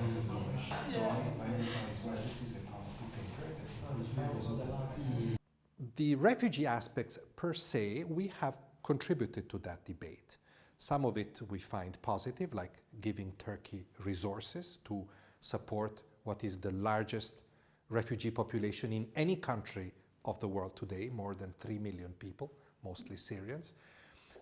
from the Commission. So I realize, well, this is a policy paper that could be also. The refugee aspects per se, we have contributed to that debate. Some of it we find positive, like giving Turkey resources to support what is the largest refugee population in any country of the world today, more than 3 million people, mostly Syrians.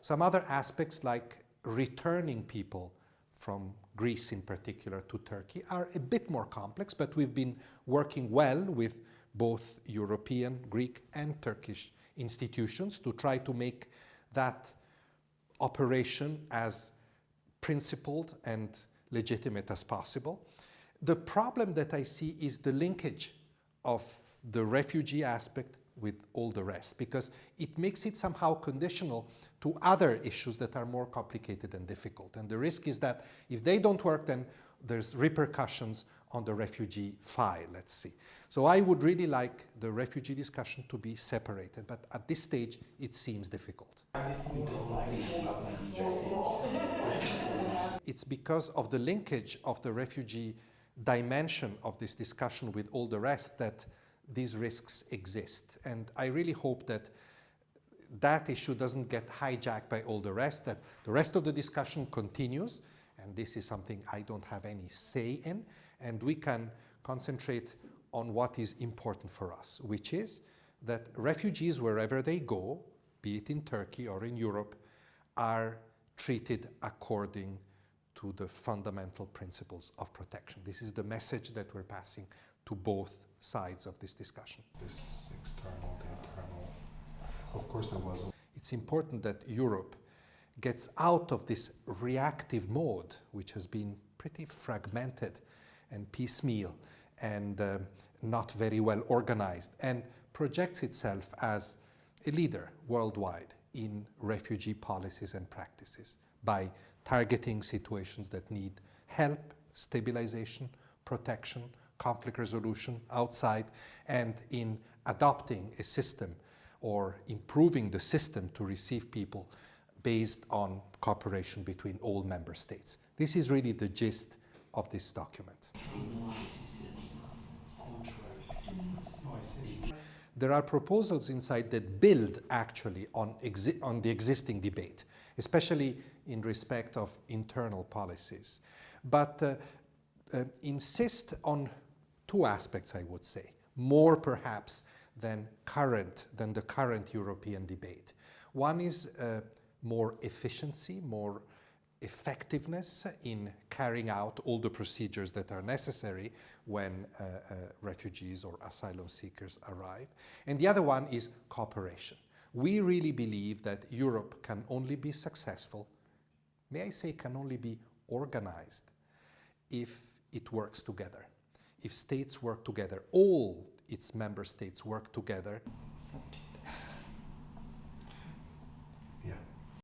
Some other aspects like returning people from Greece in particular to Turkey are a bit more complex, but we've been working well with both European, Greek and Turkish institutions to try to make that operation as principled and legitimate as possible. The problem that I see is the linkage of the refugee aspect with all the rest, because it makes it somehow conditional to other issues that are more complicated and difficult. And the risk is that if they don't work, then there's repercussions on the refugee file, let's see. So I would really like the refugee discussion to be separated, but at this stage it seems difficult. It's because of the linkage of the refugee dimension of this discussion with all the rest that these risks exist. And I really hope that that issue doesn't get hijacked by all the rest, that the rest of the discussion continues, and this is something I don't have any say in, and we can concentrate on what is important for us, which is that refugees, wherever they go, be it in Turkey or in Europe, are treated according to the fundamental principles of protection. This is the message that we're passing to both sides of this discussion. This external, the internal, of course there was. It's important that Europe gets out of this reactive mode, which has been pretty fragmented and piecemeal and not very well organized, and projects itself as a leader worldwide in refugee policies and practices by targeting situations that need help, stabilization, protection, conflict resolution outside, and in adopting a system or improving the system to receive people based on cooperation between all member states. This is really the gist of this document. There are proposals inside that build actually on the existing debate, especially in respect of internal policies, but insist on two aspects, I would say, more perhaps than the current European debate. One is more efficiency, more effectiveness in carrying out all the procedures that are necessary when refugees or asylum seekers arrive. And the other one is cooperation. We really believe that Europe can only be successful, may I say can only be organized, if it works together. If states work together, all its member states work together,